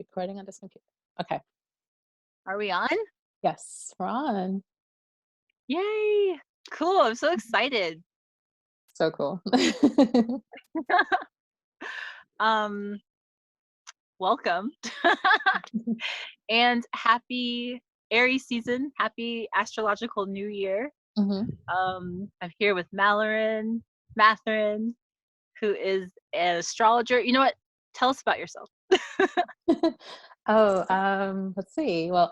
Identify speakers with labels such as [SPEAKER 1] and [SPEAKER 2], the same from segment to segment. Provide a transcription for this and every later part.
[SPEAKER 1] Recording on this computer. Okay.
[SPEAKER 2] Are we on?
[SPEAKER 1] Yes, we're on.
[SPEAKER 2] Yay! Cool. I'm so excited.
[SPEAKER 1] So cool.
[SPEAKER 2] Um, welcome. And happy Aries season. Happy astrological new year.
[SPEAKER 1] hmm
[SPEAKER 2] I'm here with Malorine Mathurin, who is an astrologer. You know what? Tell us about yourself.
[SPEAKER 1] Oh, let's see. Well,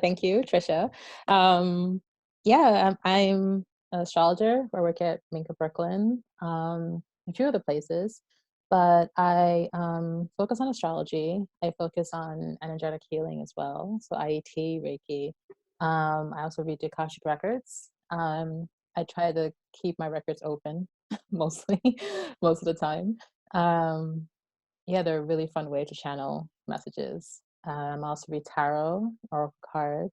[SPEAKER 1] thank you, Trisha. Um, yeah, I'm an astrologer. I work at Minka Brooklyn, a few other places, but I focus on astrology. I focus on energetic healing as well. So IET, Reiki. I also read the Akashic records. I try to keep my records open mostly, most of the time. Um, yeah, they're a really fun way to channel messages. I also read tarot, oracle cards,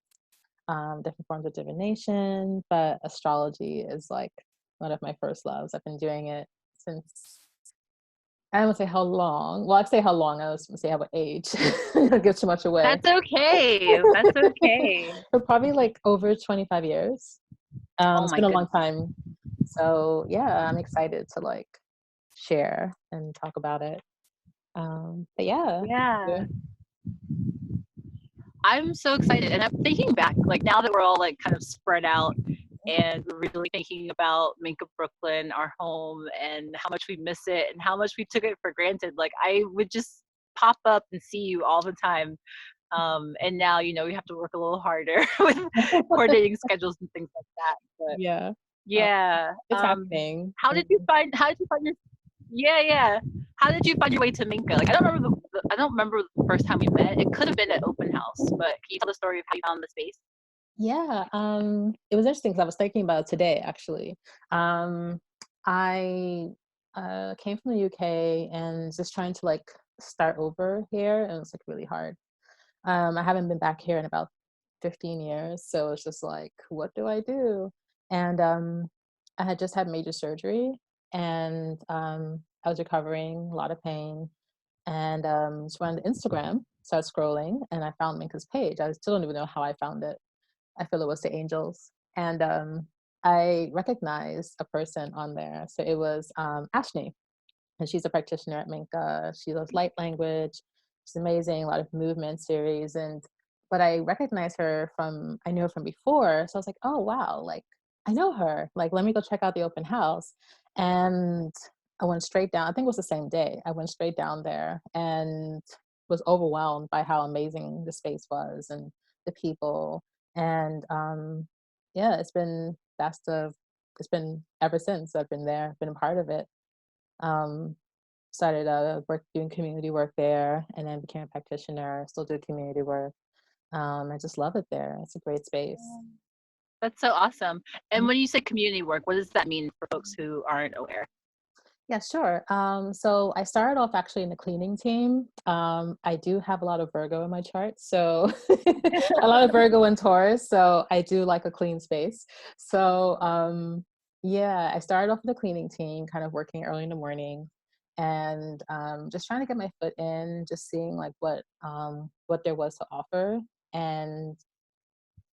[SPEAKER 1] different forms of divination, but astrology is like one of my first loves. I've been doing it since, I don't say how long. Well, I'd say how long. I was going to say how what age. It gives too much away.
[SPEAKER 2] That's okay. That's okay.
[SPEAKER 1] For probably like over 25 years.
[SPEAKER 2] Oh
[SPEAKER 1] It's
[SPEAKER 2] my
[SPEAKER 1] been a long
[SPEAKER 2] goodness.
[SPEAKER 1] time. So yeah, I'm excited to like share and talk about it. But yeah.
[SPEAKER 2] Yeah. I'm so excited. And I'm thinking back, like now that we're all like kind of spread out and we're really thinking about Minka Brooklyn, our home, and how much we miss it and how much we took it for granted. Like I would just pop up and see you all the time. And now, we have to work a little harder with coordinating schedules and things like that. But
[SPEAKER 1] Yeah. Uh,
[SPEAKER 2] yeah.
[SPEAKER 1] it's happening.
[SPEAKER 2] How did you find your yeah, yeah. How did you find your way to Minka? Like I don't remember the first time we met. It could have been at open house, but can you tell the story of how you found the space?
[SPEAKER 1] Yeah, it was interesting because I was thinking about it today, actually. Um, I came from the UK and just trying to like start over here, and it was like really hard. I haven't been back here in about 15 years, so it's just like, what do I do? And I had just had major surgery, and I was recovering, a lot of pain, and just went on Instagram, started scrolling, and I found Minka's page. I still don't even know how I found it. I feel it was the angels. And I recognized a person on there. So it was Ashni, and she's a practitioner at Minka. She loves light language. She's amazing, a lot of movement series. But I recognized her I knew her from before. So I was like, oh, wow, like I know her. Like, let me go check out the open house. And I went straight down. I think it was the same day. I went straight down there and was overwhelmed by how amazing the space was and the people. And yeah, it's been ever since I've been there, been a part of it. Um, Started doing community work there, and then became a practitioner. Still do community work. I just love it there. It's a great space.
[SPEAKER 2] That's so awesome. And when you say community work, what does that mean for folks who aren't aware?
[SPEAKER 1] Yeah, sure. So I started off actually in the cleaning team. I do have a lot of Virgo in my chart, so a lot of Virgo and Taurus. So I do like a clean space. So yeah, I started off in the cleaning team, kind of working early in the morning, and just trying to get my foot in, just seeing like what there was to offer. And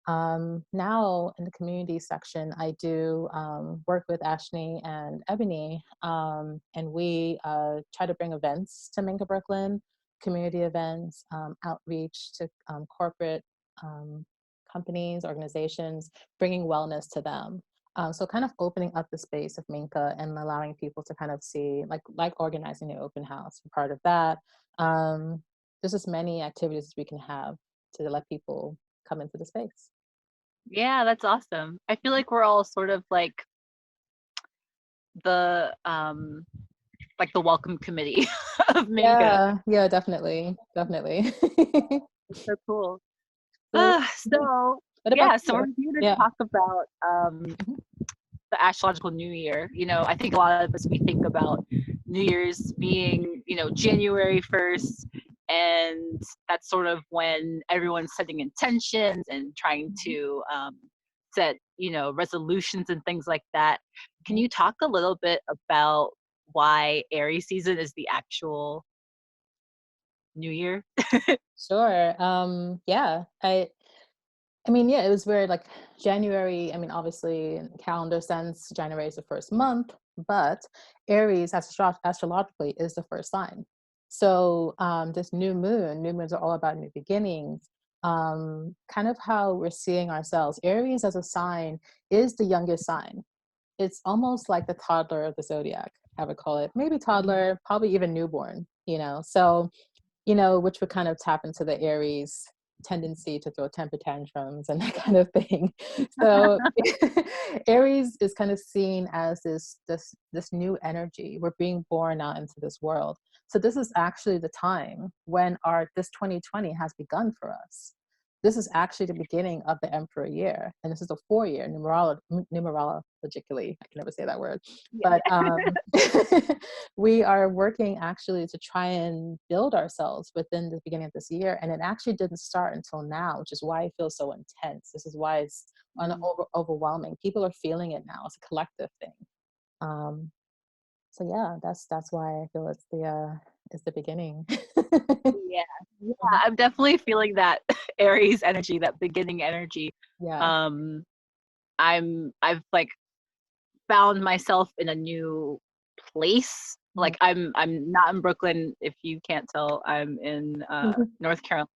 [SPEAKER 1] now in the community section, I do work with Ashley and Ebony, and we try to bring events to Minka Brooklyn, community events, outreach to corporate um, companies, organizations, bringing wellness to them. So kind of opening up the space of Minka and allowing people to kind of see, like organizing the open house. Part of that, there's just many activities we can have to let people come into the space.
[SPEAKER 2] Yeah, that's awesome. I feel like we're all sort of the the welcome committee of Minka.
[SPEAKER 1] Yeah, yeah, definitely, definitely.
[SPEAKER 2] It's so cool.
[SPEAKER 1] So, yeah.
[SPEAKER 2] So
[SPEAKER 1] What about
[SPEAKER 2] yeah, so
[SPEAKER 1] you?
[SPEAKER 2] we're here to
[SPEAKER 1] Yeah.
[SPEAKER 2] talk about
[SPEAKER 1] Mhm.
[SPEAKER 2] the astrological new year. I think a lot of us, we think about New Year's being, January 1st, and that's sort of when everyone's setting intentions and trying
[SPEAKER 1] Mhm.
[SPEAKER 2] to set, resolutions and things like that. Can
[SPEAKER 1] Mhm.
[SPEAKER 2] you talk a little bit about why Aries season is the actual new year?
[SPEAKER 1] Sure. Yeah. I mean, yeah, it was weird. Like January, I mean, obviously in calendar sense, January is the first month, but Aries astrologically is the first sign. So this new moons are all about new beginnings. Kind of how we're seeing ourselves. Aries as a sign is the youngest sign. It's almost like the toddler of the zodiac, I would call it. Maybe
[SPEAKER 2] Mhm.
[SPEAKER 1] toddler, probably even newborn, you know. So which would kind of tap into the Aries tendency to throw temper tantrums and that kind of thing. So Aries is kind of seen as this new energy. We're being born out into this world. So this is actually the time when our this 2020 has begun for us. This is actually the beginning of the Emperor year, and this is a 4-year numerologically. I can never say that word,
[SPEAKER 2] Yeah.
[SPEAKER 1] but we are working actually to try and build ourselves within the beginning of this year. And it actually didn't start until now, which is why it feels so intense. This is why it's
[SPEAKER 2] Mm.
[SPEAKER 1] overwhelming. People are feeling it now. It's a collective thing. Um, so yeah, that's why I feel it's the beginning.
[SPEAKER 2] Yeah. Yeah,
[SPEAKER 1] Mhm.
[SPEAKER 2] I'm definitely feeling that Aries energy, that beginning energy.
[SPEAKER 1] Yeah.
[SPEAKER 2] Um, I've like found myself in a new place.
[SPEAKER 1] Mhm.
[SPEAKER 2] Like I'm not in Brooklyn, if you can't tell. I'm in North Carolina,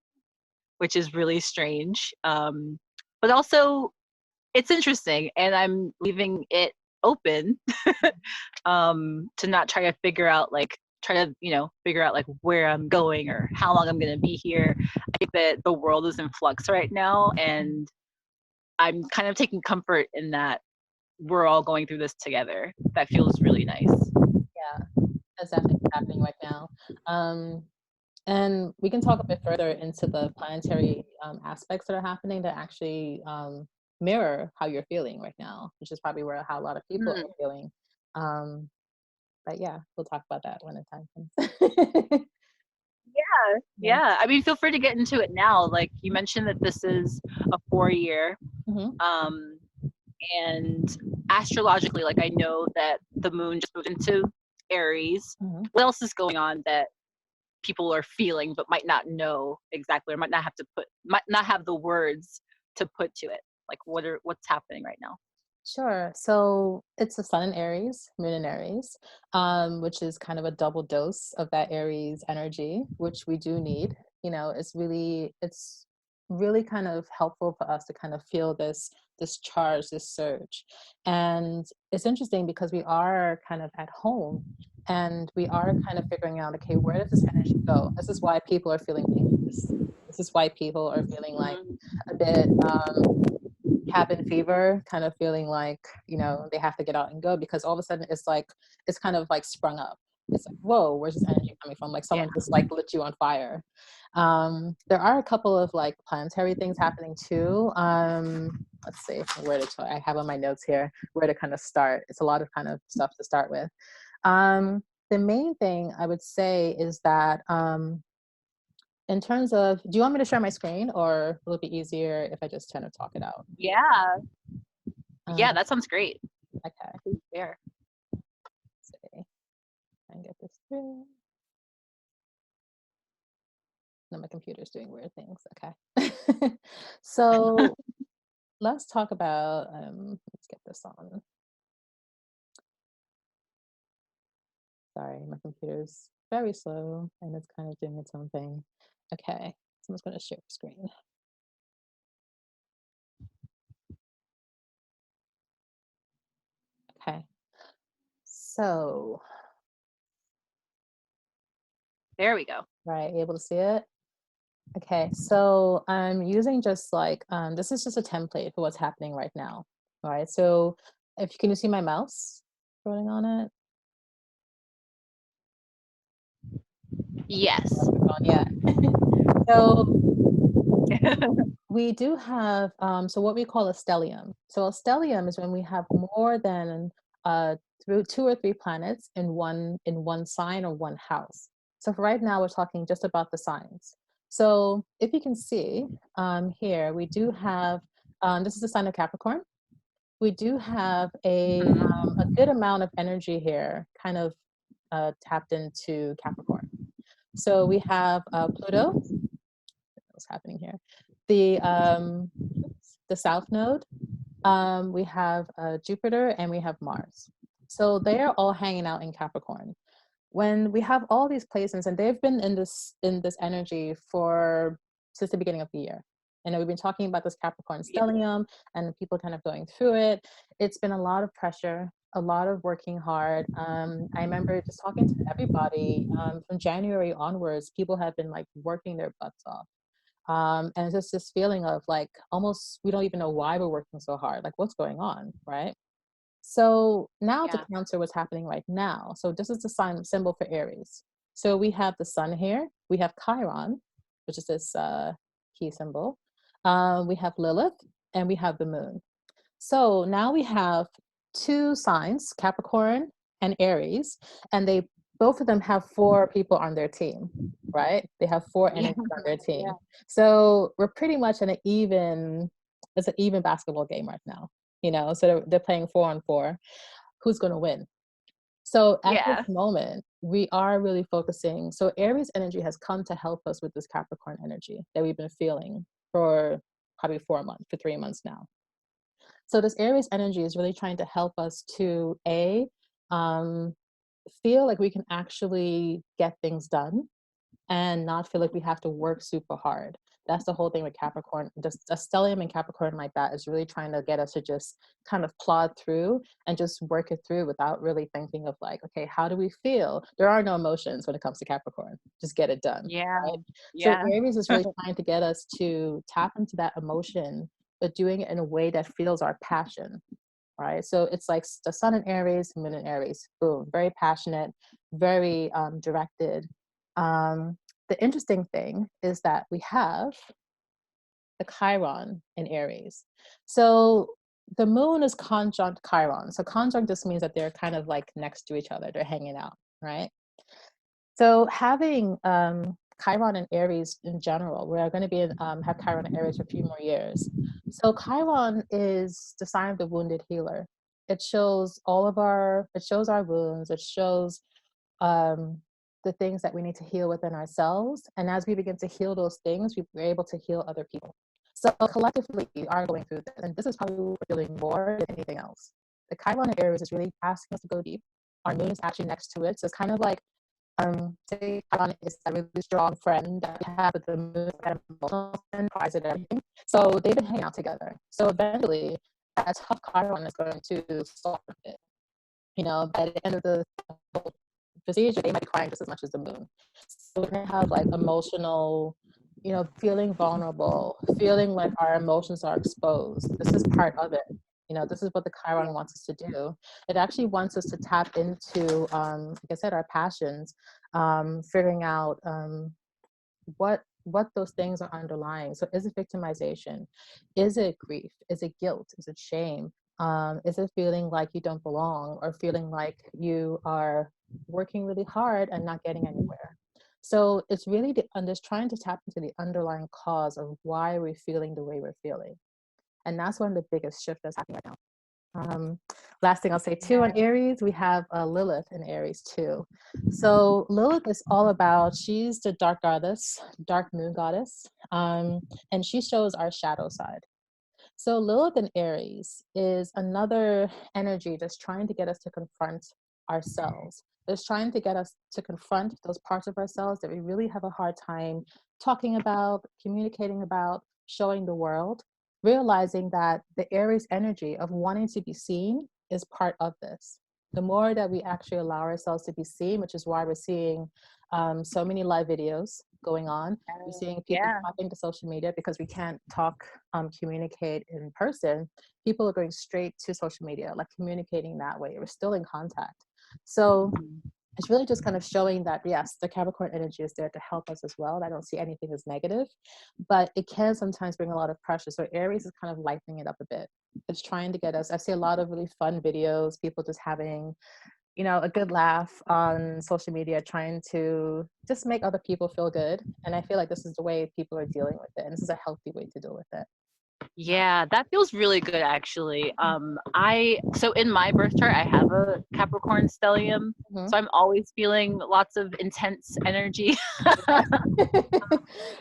[SPEAKER 2] which is really strange. But also it's interesting, and I'm leaving it open to not try to figure out like try to figure out like where I'm going or how long I'm going to be here. I think that the world is in flux right now, and I'm kind of taking comfort in that we're all going through this together. That feels really nice.
[SPEAKER 1] Yeah, that's definitely what's happening right now. Um, And we can talk a bit further into the planetary aspects that are happening that actually mirror how you're feeling right now, which is probably where how a lot of people
[SPEAKER 2] Mm,
[SPEAKER 1] are feeling. Um, but yeah, we'll talk about that when the time comes.
[SPEAKER 2] yeah,
[SPEAKER 1] Yeah.
[SPEAKER 2] yeah. I mean, feel free to get into it now. Like you mentioned that this is a 4-year,
[SPEAKER 1] Hmm.
[SPEAKER 2] um, and astrologically, like I know that the moon just moved into Aries.
[SPEAKER 1] Hmm.
[SPEAKER 2] What else is going on that people are feeling but might not know exactly, or might not have the words to put to it? Like what's happening right now?
[SPEAKER 1] Sure. So it's the sun in Aries, moon in Aries, which is kind of a double dose of that Aries energy, which we do need. It's really kind of helpful for us to kind of feel this charge, this surge. And it's interesting because we are kind of at home and we are kind of figuring out, okay, where does this energy go? This is why people are feeling anxious. This is why people are feeling like
[SPEAKER 2] Mm,
[SPEAKER 1] a bit cabin fever, kind of feeling like, they have to get out and go because all of a sudden it's kind of like sprung up. It's like, whoa, where's this energy coming from? Like
[SPEAKER 2] yeah.
[SPEAKER 1] someone just like lit you on fire. There are a couple of like planetary things happening too. Let's see I have on my notes here where to kind of start. It's a lot of kind of stuff to start with. The main thing I would say is that in terms of, do you want me to share my screen or will it be easier if I just kind of talk it out?
[SPEAKER 2] Yeah. Yeah,
[SPEAKER 1] Um,
[SPEAKER 2] that sounds great.
[SPEAKER 1] okay.
[SPEAKER 2] There.
[SPEAKER 1] See, try and get this through. No, my computer's doing weird things. Okay. So let's talk about, let's get this on. Sorry, my computer's very slow and it's kind of doing its own thing. Okay, so I'm just going to share screen. Okay, so,
[SPEAKER 2] There we go.
[SPEAKER 1] right, able to see it? Okay, so I'm using just like, this is just a template for what's happening right now. All right, so if can you see my mouse scrolling on it?
[SPEAKER 2] Yes.
[SPEAKER 1] Microphone, yeah. So we do have so what we call a stellium. So a stellium is when we have more than through 2 or 3 planets in one sign or one house. So for right now, we're talking just about the signs. So if you can see here, we do have this is the sign of Capricorn. We do have a
[SPEAKER 2] Mhm.
[SPEAKER 1] good amount of energy here, kind of tapped into Capricorn. So we have Pluto. What's happening here? The South Node. We have Jupiter, and we have Mars. So they are all hanging out in Capricorn. When we have all these placements, and they've been in this energy for since the beginning of the year. And we've been talking about this Capricorn stellium and people kind of going through it. It's been a lot of pressure, a lot of working hard. I remember just talking to everybody from January onwards, people have been like working their butts off. And it's just this feeling of like almost we don't even know why we're working so hard, like what's going on, right? So now to
[SPEAKER 2] Yeah.
[SPEAKER 1] counter what's happening right now. So this is the sign symbol for Aries. So we have the sun here, we have Chiron, which is this key symbol. We have Lilith, and we have the moon. So now we have two signs, Capricorn and Aries, and they both of them have four people on their team, right? They have four
[SPEAKER 2] Yeah.
[SPEAKER 1] energies on their
[SPEAKER 2] Yeah.
[SPEAKER 1] team. So we're pretty much in it's an even basketball game right now, you know? So they're playing 4-on-4. Who's going to win? So at this
[SPEAKER 2] Yeah.
[SPEAKER 1] moment, we are really focusing. So Aries energy has come to help us with this Capricorn energy that we've been feeling for probably 4 months, for 3 months now. So this Aries energy is really trying to help us to um, feel like we can actually get things done and not feel like we have to work super hard. That's the whole thing with Capricorn. Just a stellium in Capricorn like that is really trying to get us to just kind of plod through and just work it through without really thinking of like, okay, how do we feel? There are no emotions when it comes to Capricorn. Just get it done,
[SPEAKER 2] Yeah.
[SPEAKER 1] right? So
[SPEAKER 2] Yeah.
[SPEAKER 1] Aries is really trying to get us to tap into that emotion, but doing it in a way that feels our passion, right? So it's like the sun in Aries, moon in Aries, boom, very passionate, very directed. Um, the interesting thing is that we have the Chiron in Aries. So the moon is conjunct Chiron. So conjunct just means that they're kind of like next to each other, they're hanging out, right? So having Chiron and Aries in general, we're going to be have Chiron and Aries for a few more years. So Chiron is the sign of the wounded healer. It shows it shows our wounds. It shows um, the things that we need to heal within ourselves. And as we begin to heal those things, we're able to heal other people. So collectively, we are going through this, and this is probably what we're feeling more than anything else. The Chiron and Aries is really asking us to go deep. Our moon is actually next to it, so it's kind of like say Chiron is a really strong friend that we have, but the moon is kind of emotional and cries at everything. So they've been hanging out together. So eventually, that tough Chiron is going to soften it. You know, by the end of the procedure, they might be crying just as much as the moon. So we're gonna have like emotional, you know, feeling vulnerable, feeling like our emotions are exposed. This is part of it. You know, this is what the Chiron wants us to do. It actually wants us to tap into, like I said, our passions, figuring out what those things are underlying. So is it victimization? Is it grief? Is it guilt? Is it shame? Is it feeling like you don't belong, or feeling like you are working really hard and not getting anywhere? So it's really just trying to tap into the underlying cause of why we're feeling the way we're feeling. And that's one of the biggest shifts that's happening right now. Last thing I'll say too on Aries, we have Lilith in Aries too. So Lilith is all about, she's the dark goddess, dark moon goddess, and she shows our shadow side. So Lilith in Aries is another energy that's trying to get us to confront ourselves. It's trying to get us to confront those parts of ourselves that we really have a hard time talking about, communicating about, showing the world, realizing that the Aries energy of wanting to be seen is part of this. The more that we actually allow ourselves to be seen, which is why we're seeing so many live videos going on. We're seeing people
[SPEAKER 2] Yeah.
[SPEAKER 1] tapping to social media because we can't talk, communicate in person. People are going straight to social media, like communicating that way. We're still in contact. So it's really just kind of showing that, yes, the Capricorn energy is there to help us as well. I don't see anything as negative, but it can sometimes bring a lot of pressure. So Aries is kind of lightening it up a bit. It's trying to get us, I see a lot of really fun videos, people just having, you know, a good laugh on social media, trying to just make other people feel good. And I feel like this is the way people are dealing with it. And this is a healthy way to deal with it.
[SPEAKER 2] Yeah, that feels really good actually. So in my birth chart I have a Capricorn stellium,
[SPEAKER 1] Mhm.
[SPEAKER 2] so I'm always feeling lots of intense energy.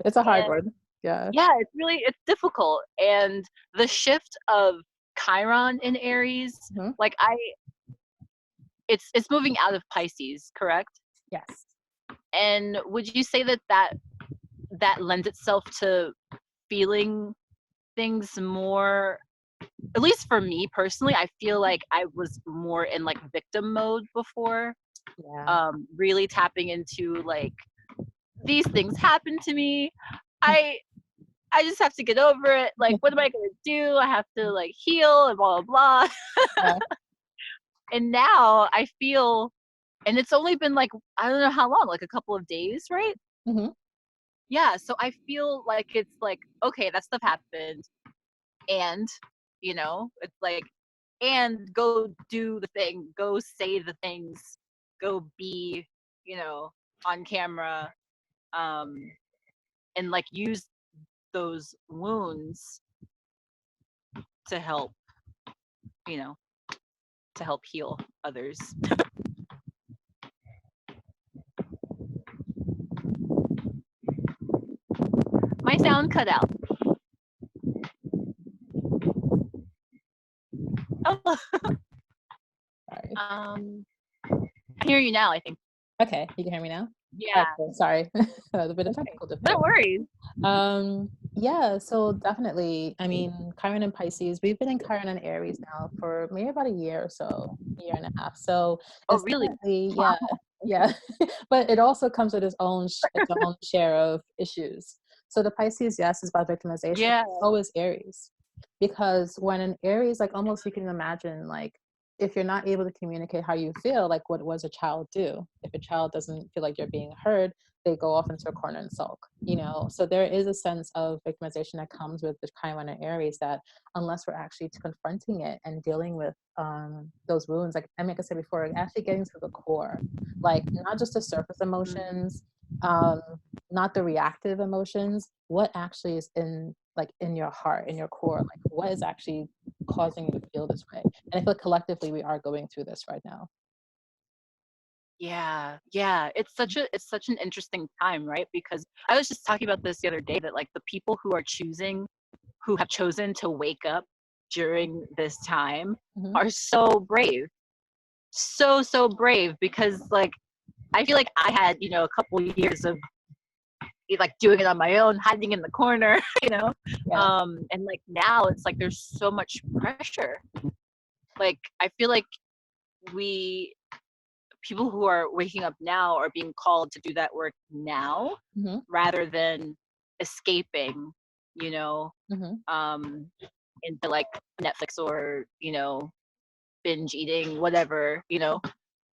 [SPEAKER 1] It's a hard
[SPEAKER 2] And
[SPEAKER 1] one. Yeah.
[SPEAKER 2] yeah, it's difficult. And the shift of Chiron in Aries,
[SPEAKER 1] Mhm.
[SPEAKER 2] like it's moving out of Pisces, correct?
[SPEAKER 1] Yes.
[SPEAKER 2] And would you say that lends itself to feeling things more, at least for me personally, I feel like I was more in like victim mode before,
[SPEAKER 1] Yeah.
[SPEAKER 2] really tapping into like these things happen to me. I I just have to get over it. Like, what am I gonna do? I have to like heal and blah blah blah.
[SPEAKER 1] Yeah.
[SPEAKER 2] And now I feel, and it's only been like I don't know how long, like a couple of days, right?
[SPEAKER 1] Mhm.
[SPEAKER 2] Yeah, so I feel like it's like okay, that stuff happened, and it's like, and go do the thing, go say the things, go be, you know, on camera, um, and like use those wounds to help, you know, to help heal others. My sound cut out. Oh,
[SPEAKER 1] Sorry.
[SPEAKER 2] I hear you now, I think.
[SPEAKER 1] Okay, you can hear me now?
[SPEAKER 2] Yeah,
[SPEAKER 1] Alright, cool. Sorry. A bit of technical
[SPEAKER 2] no
[SPEAKER 1] difficulty.
[SPEAKER 2] worries.
[SPEAKER 1] Yeah, so definitely. I mean, Chiron and Pisces, we've been in Chiron and Aries now for maybe about a year or so, year and a half. So
[SPEAKER 2] Oh,
[SPEAKER 1] it's
[SPEAKER 2] really?
[SPEAKER 1] definitely, yeah,
[SPEAKER 2] Wow.
[SPEAKER 1] yeah. But it also comes with its own share of issues. So the Pisces, yes, is about victimization.
[SPEAKER 2] Yeah.
[SPEAKER 1] So is Aries. Because when an Aries, like almost you can imagine, like if you're not able to communicate how you feel, like what does a child do? If a child doesn't feel like you're being heard, they go off into a corner and sulk, you know? So there is a sense of victimization that comes with the Chiron and Aries that unless we're actually confronting it and dealing with those wounds, like I said before, actually getting to the core, like not just the surface
[SPEAKER 2] Mm,
[SPEAKER 1] emotions, um, not the reactive emotions, what actually is in your heart, in your core, like what is actually causing you to feel this way. And I feel collectively we are going through this right now.
[SPEAKER 2] yeah, yeah. It's such an interesting time, right? Because I was just talking about this the other day that like the people who have chosen to wake up during this time
[SPEAKER 1] Hmm.
[SPEAKER 2] are so brave. So brave because like I feel like I had, a couple years of like doing it on my own, hiding in the corner, you know.
[SPEAKER 1] Yeah.
[SPEAKER 2] And like now it's like there's so much pressure. Like I feel like we people who are waking up now are being called to do that work now
[SPEAKER 1] Hmm.
[SPEAKER 2] rather than escaping, you know,
[SPEAKER 1] Hmm.
[SPEAKER 2] um into like Netflix or, binge eating, whatever,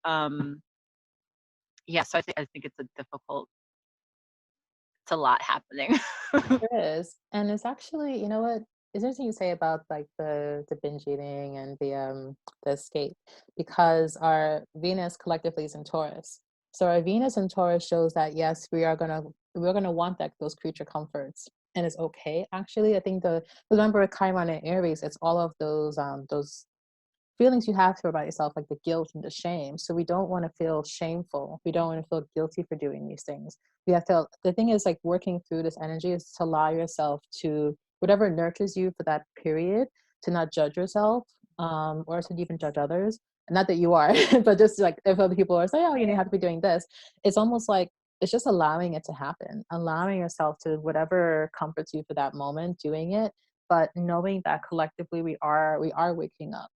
[SPEAKER 2] Um yeah, so I think it's a lot happening.
[SPEAKER 1] There is. And it's actually, you know what? It's interesting you say about like the binge eating and the escape because our Venus collectively is in Taurus. So our Venus in Taurus shows that yes, we're gonna want that those creature comforts. And it's okay actually. I think remember Chiron and Aries, it's all of those feelings you have to about yourself, like the guilt and the shame. So we don't want to feel shameful. We don't want to feel guilty for doing these things. We have to, the thing is like working through this energy is to allow yourself to, whatever nurtures you for that period, to not judge yourself or to even judge others. Not that you are, but just like if other people are saying, oh, you have to be doing this, it's almost like it's just allowing it to happen, allowing yourself to whatever comforts you for that moment, doing it, but knowing that collectively we are waking up.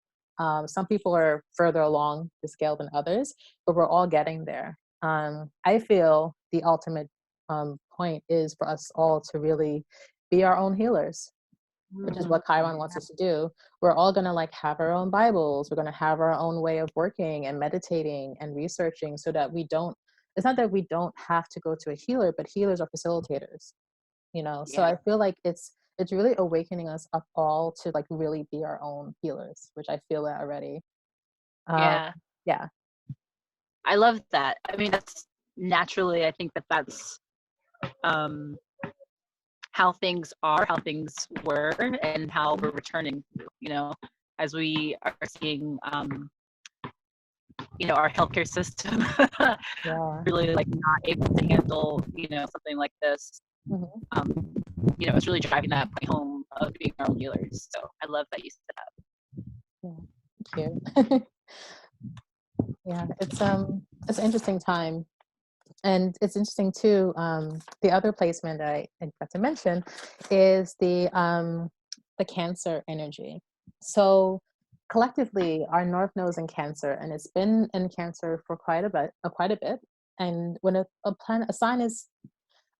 [SPEAKER 1] Some people are further along the scale than others, but we're all getting there. I feel the ultimate point is for us all to really be our own healers, which is
[SPEAKER 2] Mm,
[SPEAKER 1] what Chiron wants us to do. We're all going to like have our own Bibles. We're going to have our own way of working and meditating and researching so that it's not that we don't have to go to a healer, but healers are facilitators, so
[SPEAKER 2] yeah,
[SPEAKER 1] I feel like it's really awakening us up all to like really be our own healers, which I feel that already. um
[SPEAKER 2] yeah.
[SPEAKER 1] yeah.
[SPEAKER 2] I love that. I mean, that's naturally, I think that's um, how things are, how things were, and how we're returning to, you know, as we are seeing, you know, our healthcare system
[SPEAKER 1] Yeah.
[SPEAKER 2] really like not able to handle, you know, something like this.
[SPEAKER 1] Hmm.
[SPEAKER 2] You know, it's really driving that point home of being our own healers. So I love that you said that.
[SPEAKER 1] Yeah. Thank you. Yeah, it's an interesting time. And it's interesting too, the other placement that I got to mention is the Cancer energy. So collectively, our North Node is in Cancer, and it's been in Cancer for quite a bit. And when a sign is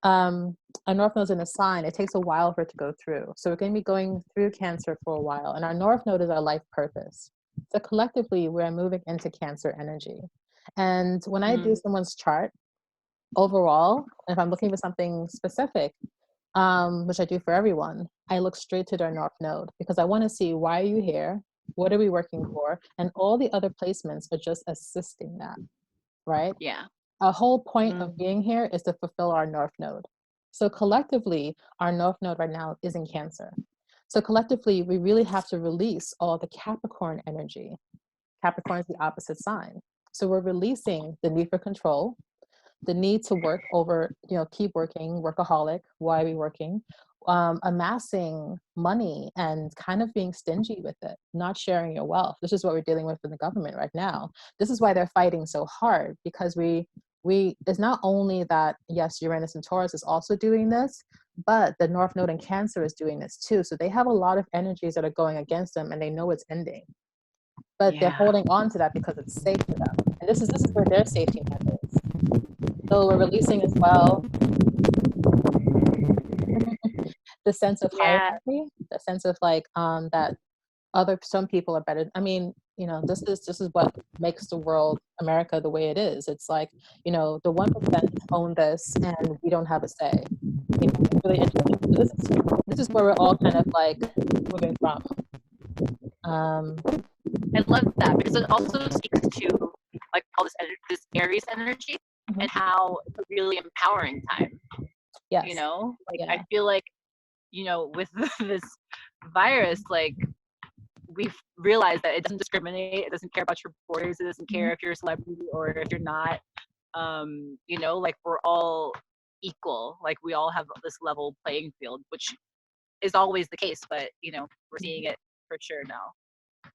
[SPEAKER 1] a North Node is in a sign, it takes a while for it to go through. So we're going to be going through Cancer for a while, and our North Node is our life purpose. So collectively, we're moving into Cancer energy. And when I do someone's chart, overall, if I'm looking for something specific, which I do for everyone, I look straight to their North Node because I want to see, why are you here? What are we working for? And all the other placements are just assisting that, right?
[SPEAKER 2] Yeah.
[SPEAKER 1] A whole point of being here is to fulfill our North Node. So collectively, our North Node right now is in Cancer. So collectively, we really have to release all the Capricorn energy. Capricorn is the opposite sign. So we're releasing the need for control, the need to work over, keep working, workaholic, why are we working? Amassing money and kind of being stingy with it, not sharing your wealth. This is what we're dealing with in the government right now. This is why they're fighting so hard, because we it's not only that, yes, Uranus and Taurus is also doing this, but the North Node in Cancer is doing this too. So they have a lot of energies that are going against them, and they know it's ending, but they're holding on to that because it's safe for them. And this is where their safety net is. So we're releasing as well the sense of hierarchy, the sense of like that some people are better. I mean, this is what makes the world, America, the way it is. It's like, the 1% own this and we don't have a say. It's really interesting. So this is where we're all kind of like moving from.
[SPEAKER 2] I love that because it also speaks to like all this Aries energy and how it's a really empowering time.
[SPEAKER 1] Yes.
[SPEAKER 2] You know, like I feel like, with this virus, like we've realized that it doesn't discriminate. It doesn't care about your borders. It doesn't care if you're a celebrity or if you're not. Like we're all equal. Like we all have this level playing field, which is always the case, but we're seeing it for sure now.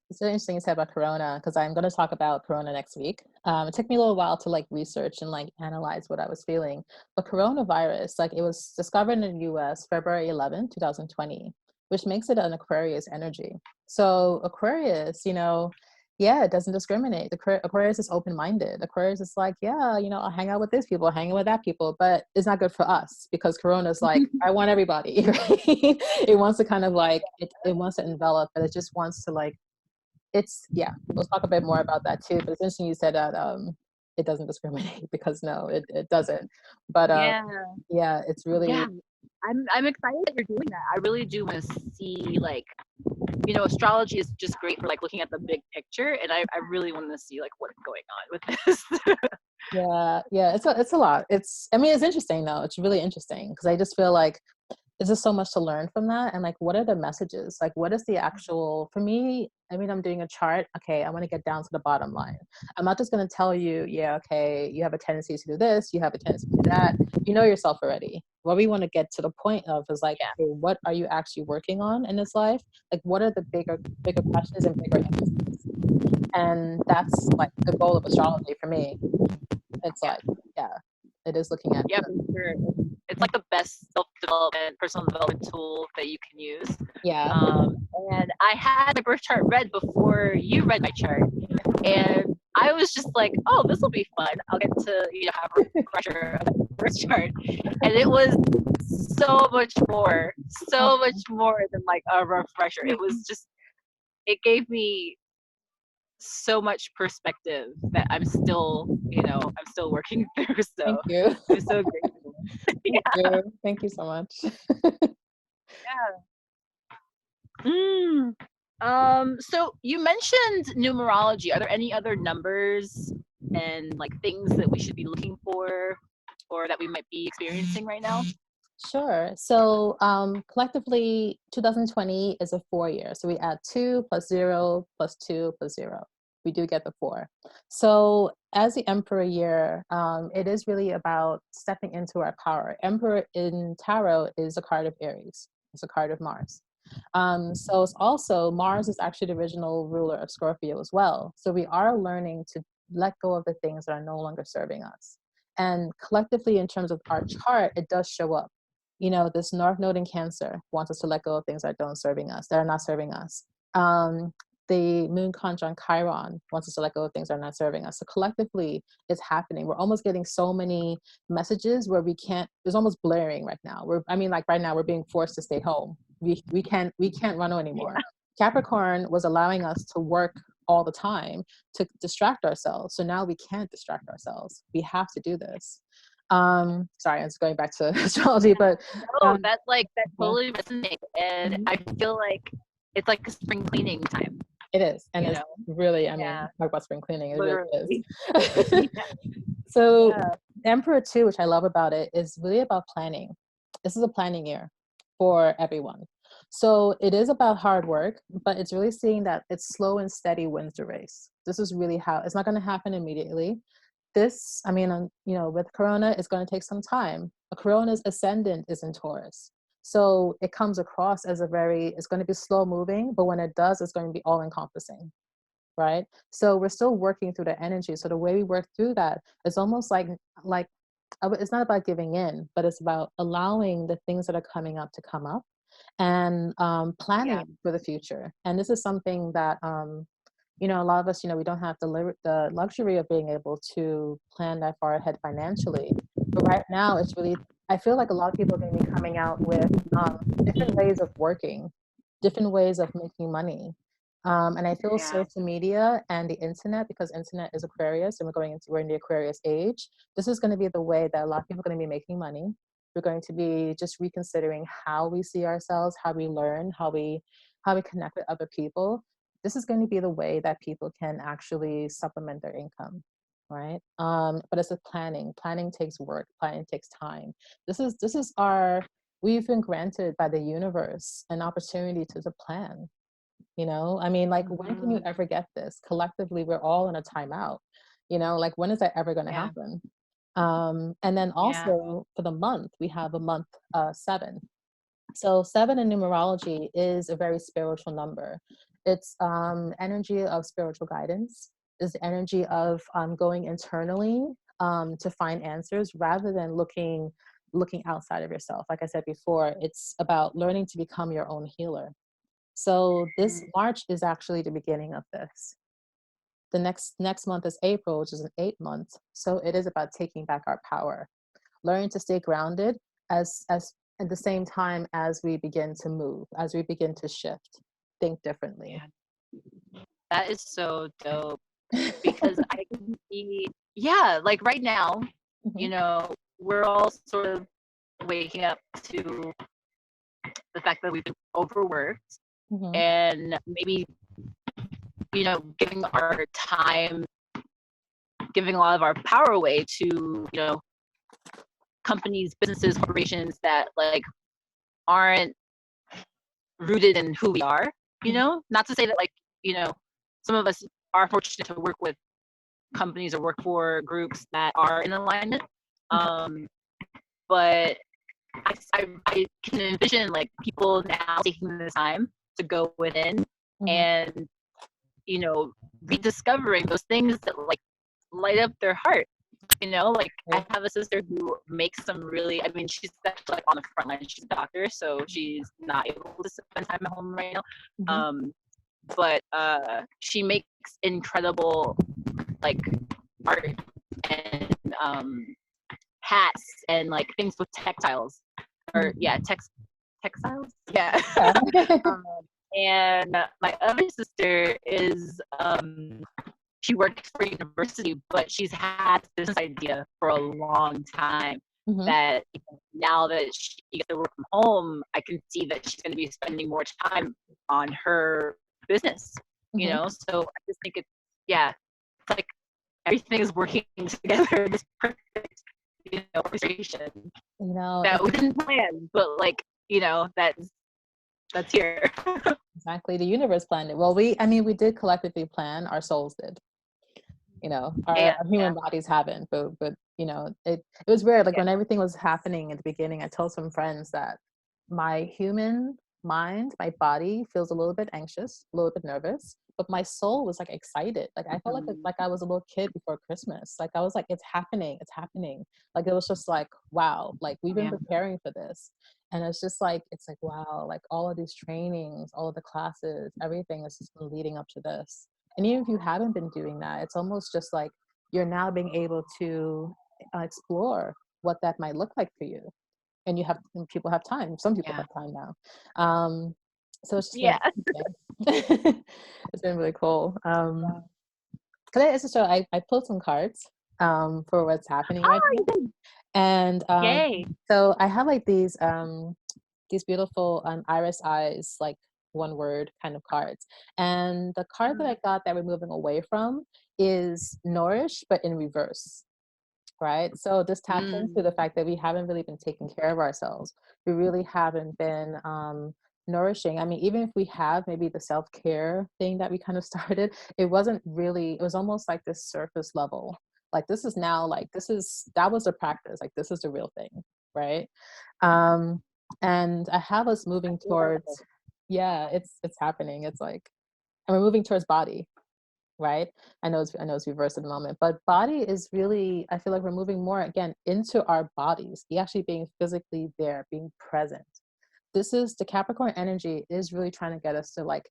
[SPEAKER 1] It's really interesting you said about Corona, because I'm going to talk about Corona next week. It took me a little while to like research and like analyze what I was feeling. But coronavirus, like it was discovered in the US February 11, 2020, which makes it an Aquarius energy. So Aquarius, it doesn't discriminate. Aquarius is open-minded. Aquarius is like, yeah, I'll hang out with these people, hang out with that people, but it's not good for us because Corona's like, I want everybody. Right? It wants to kind of like, it wants to envelop, but it just wants to like, we'll talk a bit more about that too. But it's interesting you said that it doesn't discriminate, because no, it doesn't. But it's really
[SPEAKER 2] I'm excited that you're doing that. I really do want to see, like, astrology is just great for like looking at the big picture, and I really want to see like what's going on with this.
[SPEAKER 1] It's a lot. It's interesting though. It's really interesting because I just feel like there's just so much to learn from that. And like, what are the messages? Like, what is the actual, for me, I'm doing a chart. Okay, I want to get down to the bottom line. I'm not just going to tell you, okay, you have a tendency to do this, you have a tendency to do that. You know yourself already. What we want to get to the point of is like, okay, what are you actually working on in this life? Like, what are the bigger questions and bigger emphases? And that's like the goal of astrology for me. It's like, it is looking at.
[SPEAKER 2] For sure. It's like the best self-development, personal development tool that you can use. And I had my birth chart read before you read my chart, and I was just like, oh, this will be fun. I'll get to have a refresher of the birth chart, and it was so much more than like a refresher. It was just, it gave me so much perspective that I'm still working through. So
[SPEAKER 1] thank you.
[SPEAKER 2] I'm so grateful.
[SPEAKER 1] Thank you so much.
[SPEAKER 2] So you mentioned numerology. Are there any other numbers and like things that we should be looking for or that we might be experiencing right now?
[SPEAKER 1] Sure. So collectively, 2020 is a 4 year. So we add 2 plus 0 plus 2 plus 0. We do get the 4. So as the Emperor year, it is really about stepping into our power. Emperor in Tarot is a card of Aries. It's a card of Mars. So it's also, Mars is actually the original ruler of Scorpio as well. So we are learning to let go of the things that are no longer serving us. And collectively, in terms of our chart, it does show up. This North Node in Cancer wants us to let go of things that don't serving us, that are not serving us. The Moon conjunct Chiron wants us to let go of things that are not serving us. So collectively, it's happening. We're almost getting so many messages where we can't. It's almost blaring right now. Like right now, we're being forced to stay home. We can't run anymore.
[SPEAKER 2] Yeah.
[SPEAKER 1] Capricorn was allowing us to work all the time to distract ourselves. So now we can't distract ourselves. We have to do this. Sorry, I'm just going back to astrology, but
[SPEAKER 2] No, that
[SPEAKER 1] yeah.
[SPEAKER 2] totally resonates, and I feel like it's like a spring cleaning time.
[SPEAKER 1] It is, and
[SPEAKER 2] You
[SPEAKER 1] it's
[SPEAKER 2] know,
[SPEAKER 1] really,
[SPEAKER 2] yeah,
[SPEAKER 1] talk about spring cleaning, it really
[SPEAKER 2] literally.
[SPEAKER 1] is.
[SPEAKER 2] Yeah.
[SPEAKER 1] So
[SPEAKER 2] Yeah.
[SPEAKER 1] Emperor too, which I love about it, is really about planning. This is a planning year for everyone. So it is about hard work, but it's really seeing that it's slow and steady wins the race. This is really how it's not going to happen immediately. With Corona, it's going to take some time. A Corona's ascendant is in Taurus. So it comes across as it's going to be slow moving, but when it does, it's going to be all encompassing, right? So we're still working through the energy. So the way we work through that, it's almost like it's not about giving in, but it's about allowing the things that are coming up to come up and
[SPEAKER 2] Yeah.
[SPEAKER 1] planning for the future. And this is something that a lot of us, we don't have the luxury of being able to plan that far ahead financially. But right now, it's really, I feel like a lot of people are going to be coming out with different ways of working, different ways of making money. And I feel
[SPEAKER 2] Yeah.
[SPEAKER 1] social media and the internet, because internet is Aquarius and we're in the Aquarius age. This is going to be the way that a lot of people are going to be making money. We're going to be just reconsidering how we see ourselves, how we learn, how we connect with other people. This is going to be the way that people can actually supplement their income, right? But it's a planning. Planning takes work. Planning takes time. We've been granted by the universe an opportunity to plan. When can you
[SPEAKER 2] Mhm.
[SPEAKER 1] ever get this? Collectively, we're all in a timeout. When is that ever going to
[SPEAKER 2] Yeah.
[SPEAKER 1] happen? And then
[SPEAKER 2] Yeah.
[SPEAKER 1] also for the month, we have a month 7. So 7 in numerology is a very spiritual number. It's energy of spiritual guidance. Is the energy of going internally to find answers rather than looking outside of yourself. Like I said before, it's about learning to become your own healer. So this March is actually the beginning of this. The next month is April, which is an 8 month. So it is about taking back our power, learning to stay grounded as at the same time as we begin to move, as we begin to shift, think differently.
[SPEAKER 2] Yeah. That is so dope because I can see, yeah, like right now,
[SPEAKER 1] Mhm,
[SPEAKER 2] we're all sort of waking up to the fact that we've been overworked
[SPEAKER 1] mhm,
[SPEAKER 2] and maybe, giving our time, giving a lot of our power away to, companies, businesses, corporations that like aren't rooted in who we are,
[SPEAKER 1] mhm,
[SPEAKER 2] not to say that like, some of us are fortunate to work with companies or work for groups that are in alignment.
[SPEAKER 1] mhm,
[SPEAKER 2] Um, but I can envision like people now taking the time to go within
[SPEAKER 1] mhm.
[SPEAKER 2] and, rediscovering those things that like light up their heart. Like I
[SPEAKER 1] Right.
[SPEAKER 2] have a sister who makes some really, I mean, she's actually like on the front line. She's a doctor, so she's not able to spend time at home right now.
[SPEAKER 1] Mhm,
[SPEAKER 2] But she makes incredible like art and hats and like things with textiles or
[SPEAKER 1] mhm.
[SPEAKER 2] yeah, textiles. Yeah.
[SPEAKER 1] Yeah.
[SPEAKER 2] um, and my other sister is she works for university, but she's had this business idea for a long time
[SPEAKER 1] Mhm,
[SPEAKER 2] that now that she gets to work from home, I can see that she's going to be spending more time on her business,
[SPEAKER 1] mhm.
[SPEAKER 2] So I just think yeah, it's like everything is working together. This perfect, orchestration
[SPEAKER 1] It's
[SPEAKER 2] that we didn't plan, but like, that's here.
[SPEAKER 1] exactly, the universe planned it. Well, we did collectively plan, our souls did. Our human bodies haven't, but it was weird. Like when everything was happening at the beginning, I told some friends that my human mind, my body feels a little bit anxious, a little bit nervous, but my soul was like excited. Like I felt like I was a little kid before Christmas. Like I was like, it's happening, it's happening. Like it was just like, wow, like we've been preparing for this. And it's just like, it's like, wow, like all of these trainings, all of the classes, everything has just been leading up to this. And even if you haven't been doing that, it's almost just like you're now being able to explore what that might look like for you. And people have time. Some people have time now. So it's just been it's been really cool. I pulled some cards for what's happening right now. And so I have like these beautiful iris eyes, like one word kind of cards. And the card that I got that we're moving away from is nourish, but in reverse. Right. So this taps into the fact that we haven't really been taking care of ourselves. We really haven't been nourishing. I mean, even if we have maybe the self-care thing that we kind of started, it wasn't really, it was almost like this surface level. Like this is now like, that was a practice. Like this is the real thing. Right. And I have us moving towards, it's happening. It's like, and we're moving towards body. Right. I know it's reversed at the moment, but body is really, I feel like we're moving more again into our bodies, actually being physically there, being present. This is the Capricorn energy is really trying to get us to like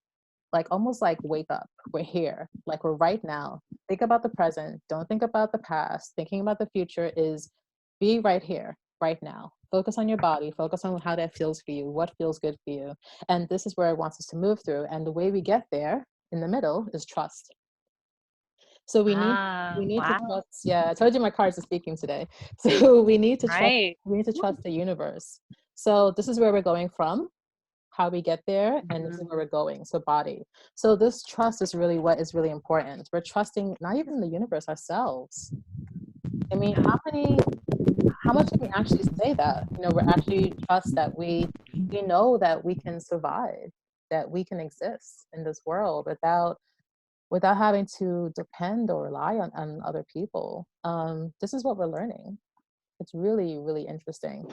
[SPEAKER 1] almost like wake up. We're here, like we're right now. Think about the present. Don't think about the past. Thinking about the future is be right here, right now. Focus on your body. Focus on how that feels for you. What feels good for you. And this is where it wants us to move through. And the way we get there in the middle is trust. So we need to trust. Yeah, I told you my cards are speaking today. So we need to trust. We need to trust the universe. So this is where we're going from, how we get there, and this is where we're going. So body. So this trust is really what is really important. We're trusting not even the universe, ourselves. I mean, how much can we actually say that? We're actually trust that we know that we can survive, that we can exist in this world without having to depend or rely on other people. This is what we're learning. It's really, really interesting.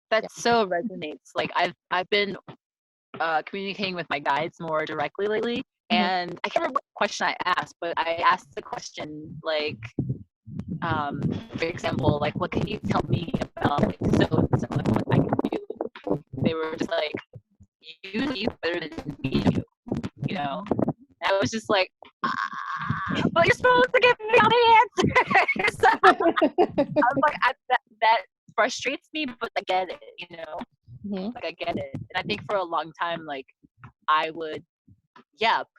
[SPEAKER 2] That so resonates. Like I've been communicating with my guides more directly lately, and I can't remember what question I asked, but I asked the question like, for example, like, what can you tell me about like so like what I can do? They were just like, you better than me, I was just like, but you're supposed to give me all the answers. I was like, that frustrates me, but I get it, like I get it. And I think for a long time, like I would,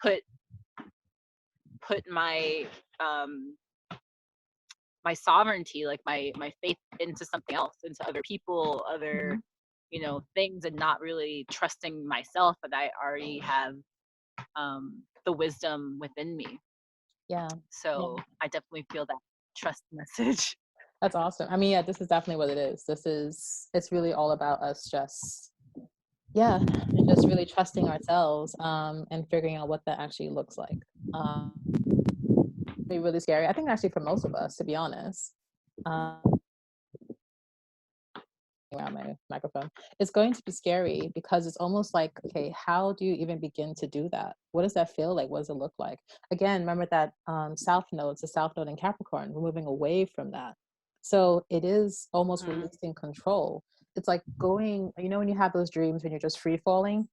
[SPEAKER 2] put my my sovereignty, like my faith into something else, into other people, other things, and not really trusting myself that I already have the wisdom within me. So I definitely feel that trust message.
[SPEAKER 1] That's awesome. I mean, this is definitely what it is. It's really all about us just really trusting ourselves and figuring out what that actually looks like. Be really scary. I think actually for most of us, to be honest. Around my microphone, it's going to be scary because it's almost like, okay, how do you even begin to do that? What does that feel like? What does it look like? Again, remember that south node, it's the south node in Capricorn. We're moving away from that. So it is almost releasing control. It's like going, when you have those dreams when you're just free falling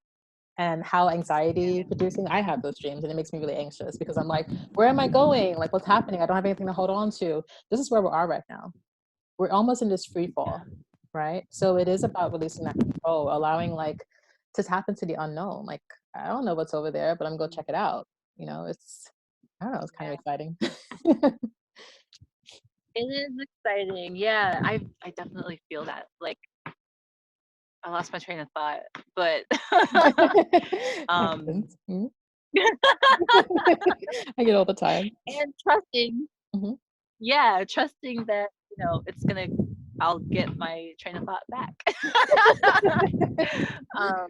[SPEAKER 1] and how anxiety producing, I have those dreams and it makes me really anxious because I'm like, where am I going? Like, what's happening? I don't have anything to hold on to. This is where we are right now. We're almost in this free fall. Right? So it is about releasing that control, allowing like to tap into the unknown. Like, I don't know what's over there, but I'm going to check it out. It's kind of exciting.
[SPEAKER 2] It is exciting. Yeah, I definitely feel that. Like, I lost my train of thought, but
[SPEAKER 1] I get all the time.
[SPEAKER 2] And trusting, trusting that I'll get my train of thought back.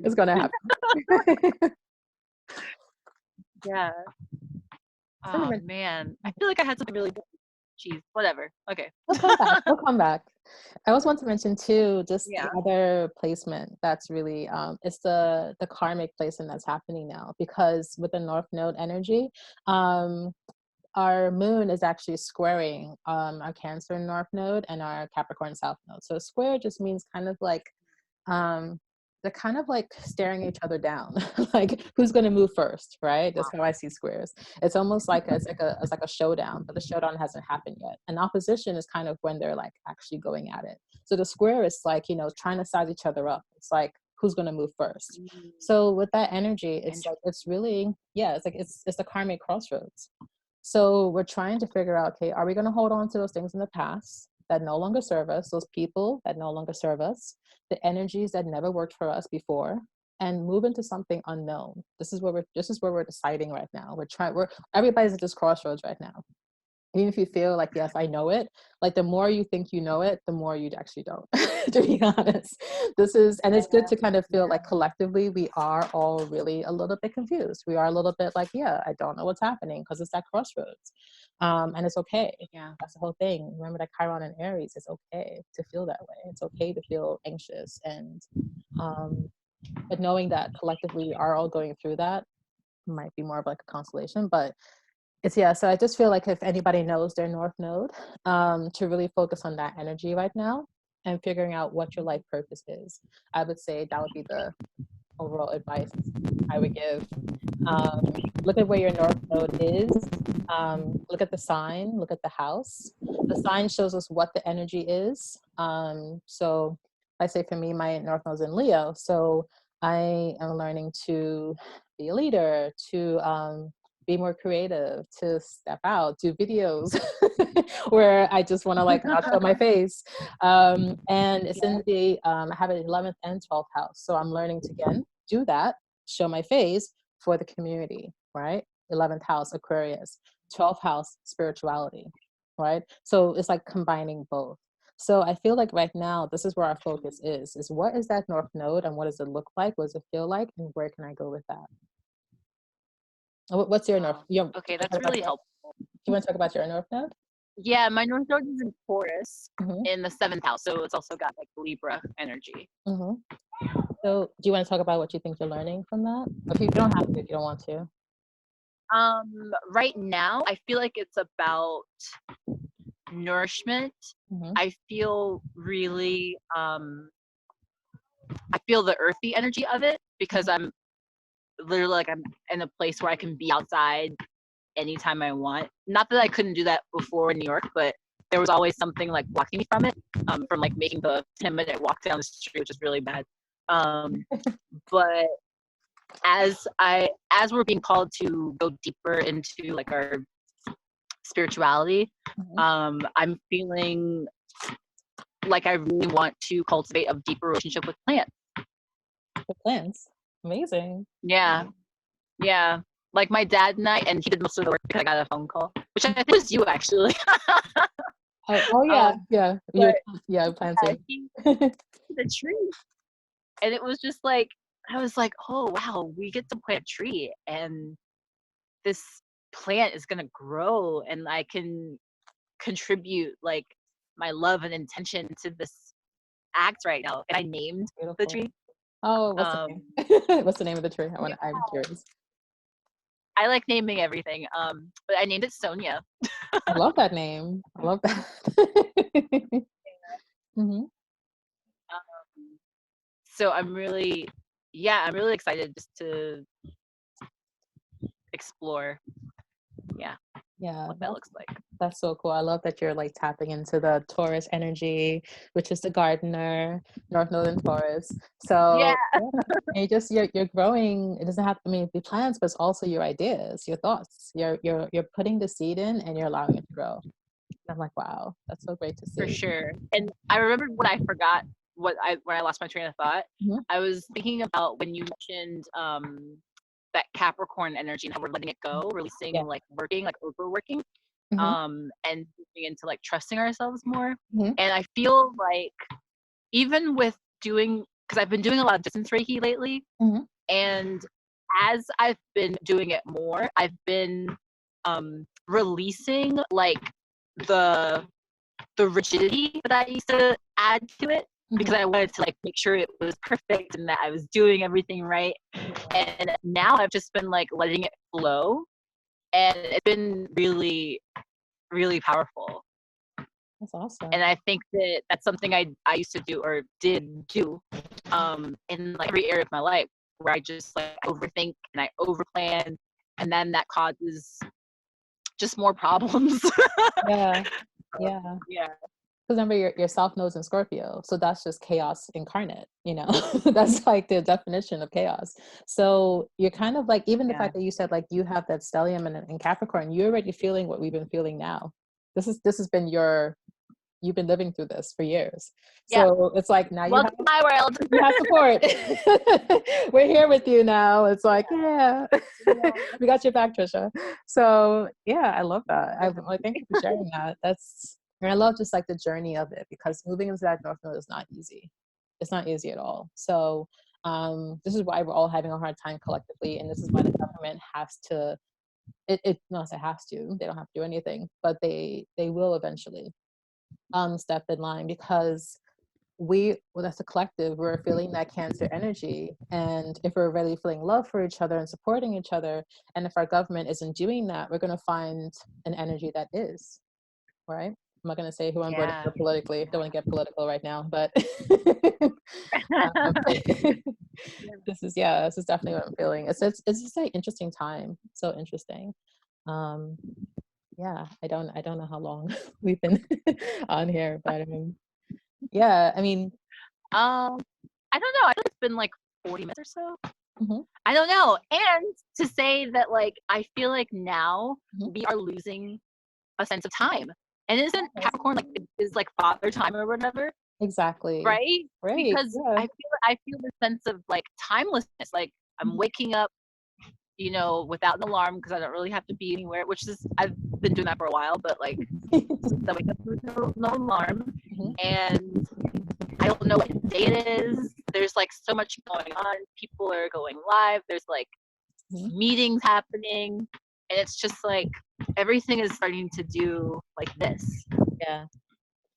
[SPEAKER 1] It's gonna happen.
[SPEAKER 2] Yeah. Oh man, I feel like I had something really good. Jeez, whatever. Okay.
[SPEAKER 1] We'll come back. We'll come back. I also want to mention too, just
[SPEAKER 2] Yeah.
[SPEAKER 1] the other placement that's really it's the karmic placement that's happening now, because with the North Node energy, our moon is actually squaring our Cancer North Node and our Capricorn South Node. So square just means kind of like they're kind of like staring each other down, like who's going to move first, right? That's how I see squares. It's almost like it's like a showdown, but the showdown hasn't happened yet. And opposition is kind of when they're like actually going at it. So the square is like, you know, trying to size each other up. It's like who's going to move first. So with that energy, it's like it's really it's like it's the karmic crossroads. So we're trying to figure out, okay, are we going to hold on to those things in the past that no longer serve us, those people that no longer serve us, the energies that never worked for us before, and move into something unknown? This is where we're deciding right now. Everybody's at this crossroads right now. Even if you feel like, yes, I know it, like the more you think you know it, the more you actually don't, to be honest. It's good to kind of feel like collectively we are all really a little bit confused. We are a little bit like, I don't know what's happening, because it's that crossroads. And it's okay.
[SPEAKER 2] Yeah.
[SPEAKER 1] That's the whole thing. Remember that Chiron and Aries, it's okay to feel that way. It's okay to feel anxious. But knowing that collectively we are all going through that might be more of like a consolation. But so I just feel like if anybody knows their North Node, to really focus on that energy right now and figuring out what your life purpose is. I would say that would be the overall advice I would give. Look at where your North Node is. Look at the sign, look at the house. The sign shows us what the energy is. So I say for me, my North Node is in Leo. So I am learning to be a leader, to be more creative, to step out, do videos where I just want to like not show my face. And it's in the, I have an 11th and 12th house. So I'm learning to, again, do that, show my face for the community, right? 11th house, Aquarius, 12th house, spirituality, right? So it's like combining both. So I feel like right now, this is where our focus is what is that North Node and what does it look like? What does it feel like? And where can I go with that? What's your North?
[SPEAKER 2] Okay, that's really helpful.
[SPEAKER 1] You want to talk about your North Node?
[SPEAKER 2] Yeah, my North Node is in Taurus
[SPEAKER 1] Mm-hmm.
[SPEAKER 2] in the 7th house, so it's also got like Libra energy.
[SPEAKER 1] Mm-hmm. So do you want to talk about what you think you're learning from that? If you don't have to, if you don't want to.
[SPEAKER 2] Right now, I feel like it's about nourishment.
[SPEAKER 1] Mm-hmm.
[SPEAKER 2] I feel really, I feel the earthy energy of it, because I'm literally like I'm in a place where I can be outside anytime I want. Not that I couldn't do that before in New York, but there was always something like blocking me from it, from like making the 10-minute walk down the street, which is really bad. But as we're being called to go deeper into like our spirituality, I'm feeling like I really want to cultivate a deeper relationship with plants.
[SPEAKER 1] With plants? Amazing.
[SPEAKER 2] Yeah. Like my dad and he did most of the work because I got a phone call, which I think was you actually.
[SPEAKER 1] Yeah. Planting.
[SPEAKER 2] The tree. And it was just like, I was like, oh wow, we get to plant a tree and this plant is gonna grow and I can contribute like my love and intention to this act right now. And I named the tree.
[SPEAKER 1] Oh, what's the name? What's the name of the tree? I'm curious.
[SPEAKER 2] I like naming everything. But I named it Sonia.
[SPEAKER 1] I love that name. I love that. Mm-hmm.
[SPEAKER 2] So I'm really excited just to explore.
[SPEAKER 1] Yeah,
[SPEAKER 2] what that looks like.
[SPEAKER 1] That's so cool. I love that you're like tapping into the Taurus energy, which is the gardener, North Node in Taurus. So you're growing. It doesn't have to be plants, but it's also your ideas, your thoughts. You're putting the seed in and you're allowing it to grow. And I'm like, wow, that's so great to see.
[SPEAKER 2] For sure. And I remember when I forgot when I lost my train of thought.
[SPEAKER 1] Mm-hmm.
[SPEAKER 2] I was thinking about when you mentioned that Capricorn energy and how we're letting it go, releasing, like working, like overworking.
[SPEAKER 1] Mm-hmm.
[SPEAKER 2] and moving into like trusting ourselves more.
[SPEAKER 1] Mm-hmm.
[SPEAKER 2] And I feel like even with doing, because I've been doing a lot of distance Reiki lately,
[SPEAKER 1] Mm-hmm.
[SPEAKER 2] and as I've been doing it more, I've been releasing like the rigidity that I used to add to it,
[SPEAKER 1] Mm-hmm.
[SPEAKER 2] because I wanted to like make sure it was perfect and that I was doing everything right. And now I've just been like letting it flow, and it's been really, really powerful.
[SPEAKER 1] That's awesome.
[SPEAKER 2] And I think that that's something I used to do or did do in like every area of my life, where I just like overthink and I overplan, and then that causes just more problems.
[SPEAKER 1] Yeah. Yeah.
[SPEAKER 2] Yeah.
[SPEAKER 1] Because remember, your South Node's in Scorpio, so that's just chaos incarnate. That's like the definition of chaos. So you're kind of like, even the
[SPEAKER 2] Yeah.
[SPEAKER 1] fact that you said like you have that stellium in Capricorn, you're already feeling what we've been feeling now. This has been you've been living through this for years.
[SPEAKER 2] Yeah.
[SPEAKER 1] So it's like now
[SPEAKER 2] Welcome to my world.
[SPEAKER 1] you have support. We're here with you now. It's like, yeah, we got your back, Trisha. So yeah, I love that. Thank you for sharing that. And I love just like the journey of it, because moving into that North Node is not easy. It's not easy at all. So this is why we're all having a hard time collectively, and this is why the government has to. It not say has to. They don't have to do anything, but they will eventually step in line, because as a collective, we're feeling that Cancer energy, and if we're really feeling love for each other and supporting each other, and if our government isn't doing that, we're going to find an energy that is, right? I'm not going to say who I'm voting
[SPEAKER 2] Yeah.
[SPEAKER 1] for politically. Don't want to get political right now, but um, this is definitely what I'm feeling. It's just an interesting time. So interesting. um yeah, I don't know how long we've been on here, but yeah, I mean.
[SPEAKER 2] Um, I don't know. I think it's been like 40 minutes or so.
[SPEAKER 1] Mhm.
[SPEAKER 2] I don't know. And to say that, like, I feel like now
[SPEAKER 1] Mhm.
[SPEAKER 2] we are losing a sense of time. And isn't
[SPEAKER 1] Yes.
[SPEAKER 2] Capricorn like is like father time or whatever,
[SPEAKER 1] Exactly.
[SPEAKER 2] right?
[SPEAKER 1] Right.
[SPEAKER 2] Because
[SPEAKER 1] Yeah.
[SPEAKER 2] I feel the sense of like timelessness. Like I'm
[SPEAKER 1] Mhm.
[SPEAKER 2] waking up, without an alarm, because I don't really have to be anywhere, which is I've been doing that for a while, but like I wake up with no alarm,
[SPEAKER 1] Mhm.
[SPEAKER 2] and I don't know what day it is. There's like so much going on. People are going live. There's like
[SPEAKER 1] Mhm.
[SPEAKER 2] meetings happening, and it's just like everything is starting to do like this.
[SPEAKER 1] Yeah.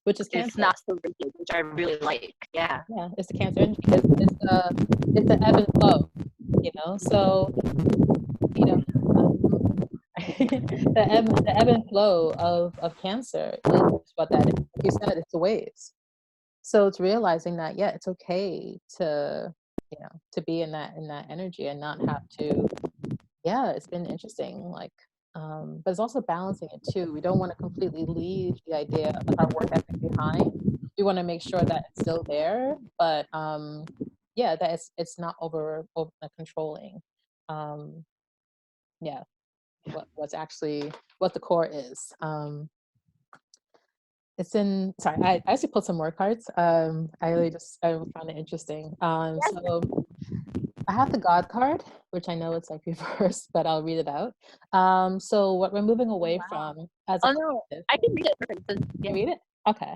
[SPEAKER 1] Which is
[SPEAKER 2] It's
[SPEAKER 1] Cancer.
[SPEAKER 2] not so rigid, which I really like. Yeah.
[SPEAKER 1] Yeah, it's the Cancer energy. It's the ebb and flow. So um, the ebb and flow of Cancer is what that is. Like you said, it's the waves. So it's realizing that, yeah, it's okay to be in that energy and not have to. Yeah, it's been interesting. Like, but it's also balancing it too. We don't want to completely leave the idea of our work ethic behind. We want to make sure that it's still there, but yeah, that it's not over controlling. Um, yeah, what the core is. It's in. Sorry, I actually pulled some more cards. I found it interesting. So I have the God card, which I know it's like reversed, but I'll read it out. So what we're moving away
[SPEAKER 2] Wow.
[SPEAKER 1] from as a
[SPEAKER 2] Oh no,
[SPEAKER 1] collective.
[SPEAKER 2] I can read it. Perfect.
[SPEAKER 1] Can
[SPEAKER 2] Yeah.
[SPEAKER 1] you read it? Okay.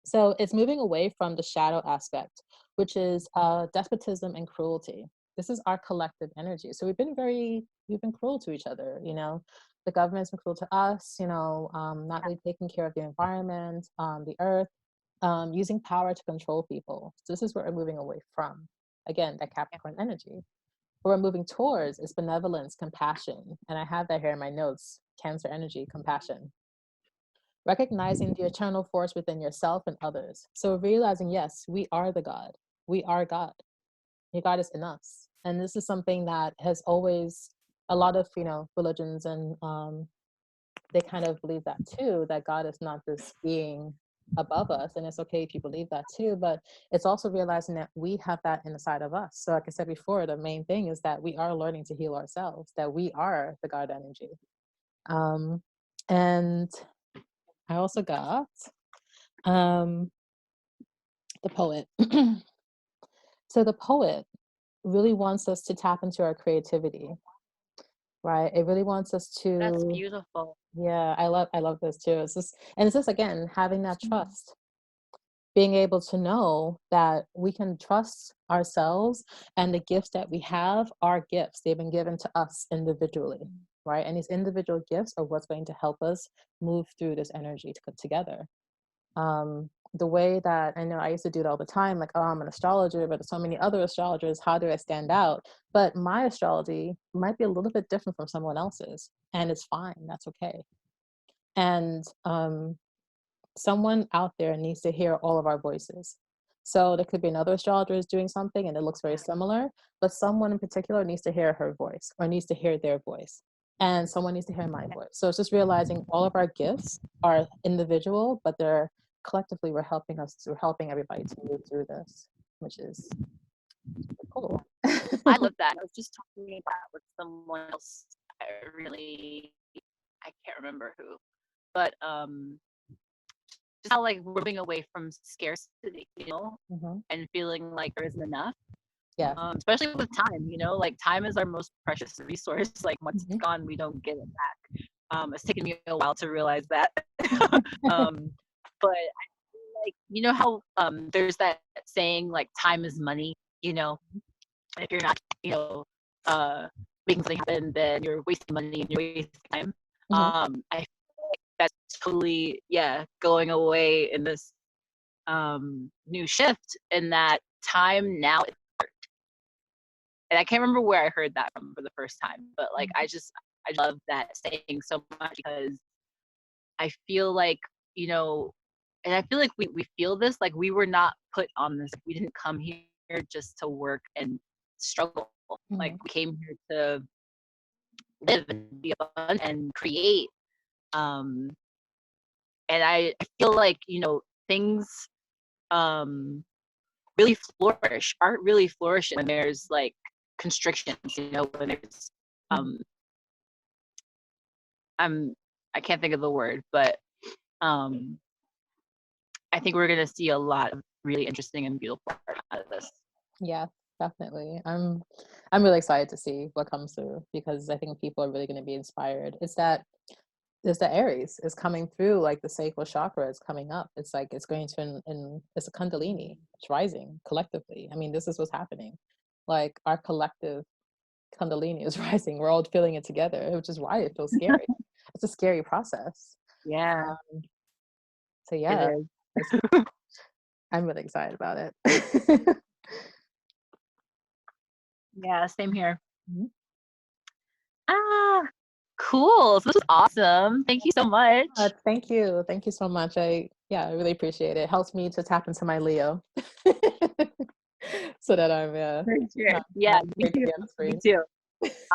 [SPEAKER 1] So it's moving away from the shadow aspect, which is despotism and cruelty. This is our collective energy. So we've been cruel to each other. The government's been cruel to us. Not really taking care of the environment, the earth, using power to control people. So this is what we're moving away from. Again, that Capricorn energy. What we're moving towards is benevolence, compassion. And I have that here in my notes: Cancer energy, compassion. Recognizing the eternal force within yourself and others. So realizing, yes, we are the God. We are God. Your God is in us. And this is something that has always, a lot of, religions and they kind of believe that too, that God is not this being above us. And it's okay if you believe that too, but it's also realizing that we have that inside of us. So like I said before, the main thing is that we are learning to heal ourselves, that we are the God energy. And I also got the poet. So the poet really wants us to tap into our creativity. right? It really wants us
[SPEAKER 2] That's
[SPEAKER 1] to,
[SPEAKER 2] beautiful.
[SPEAKER 1] yeah, I love this too. It's just again having that trust, being able to know that we can trust ourselves, and the gifts that we have are gifts. They've been given to us individually, right? And these individual gifts are what's going to help us move through this energy together. The way that I know I used to do it all the time, like, oh, I'm an astrologer, but there's so many other astrologers. How do I stand out? But my astrology might be a little bit different from someone else's, and it's fine. That's okay. And someone out there needs to hear all of our voices. So there could be another astrologer is doing something and it looks very similar, but someone in particular needs to hear her voice or needs to hear their voice. And someone needs to hear my voice. So it's just realizing all of our gifts are individual, but they're collectively we're helping everybody to move through this, which is cool.
[SPEAKER 2] I love that. I was just talking about with someone else. I can't remember who, but just how like we're moving away from scarcity,
[SPEAKER 1] Hmm.
[SPEAKER 2] and feeling like there isn't enough.
[SPEAKER 1] Yeah.
[SPEAKER 2] Especially with time, like time is our most precious resource. Like once
[SPEAKER 1] Hmm.
[SPEAKER 2] it's gone, we don't get it back. It's taken me a while to realize that. um, but like how there's that saying like time is money. If you're not uh making something happen, then you're wasting money and you're wasting time.
[SPEAKER 1] Hmm.
[SPEAKER 2] I feel like that's totally going away in this new shift, in that time now is art. And I can't remember where I heard that from for the first time, but like I love that saying so much, because I feel like, you know, and I feel like we feel this, like we were not put on this. We didn't come here just to work and struggle. Like
[SPEAKER 1] Hmm.
[SPEAKER 2] we came here to live and be abundant and create. Um, and I feel like, things um really flourish. Art really flourishes when there's like constrictions, when there's um I'm I can't think of the word, but um I think we're gonna see a lot of really interesting and beautiful art out of this.
[SPEAKER 1] Yeah, definitely. I'm really excited to see what comes through because I think people are really going to be inspired. It's the Aries is coming through, like the sacral chakra is coming up. It's like it's going to it's a Kundalini. It's rising collectively. I mean, this is what's happening. Like our collective Kundalini is rising. We're all feeling it together, which is why it feels scary. It's a scary process.
[SPEAKER 2] Yeah,
[SPEAKER 1] Um, so
[SPEAKER 2] it
[SPEAKER 1] yeah,
[SPEAKER 2] is.
[SPEAKER 1] it's, I'm really excited about it.
[SPEAKER 2] Yeah, same here.
[SPEAKER 1] Mhm.
[SPEAKER 2] Ah, cool. So this was awesome. Thank you so much.
[SPEAKER 1] Thank you. Thank you so much. I really appreciate it. It helps me to tap into my Leo. So that I'm
[SPEAKER 2] For sure. Yeah,
[SPEAKER 1] not
[SPEAKER 2] me
[SPEAKER 1] afraid to
[SPEAKER 2] too.
[SPEAKER 1] be on the
[SPEAKER 2] Me
[SPEAKER 1] screen.
[SPEAKER 2] too.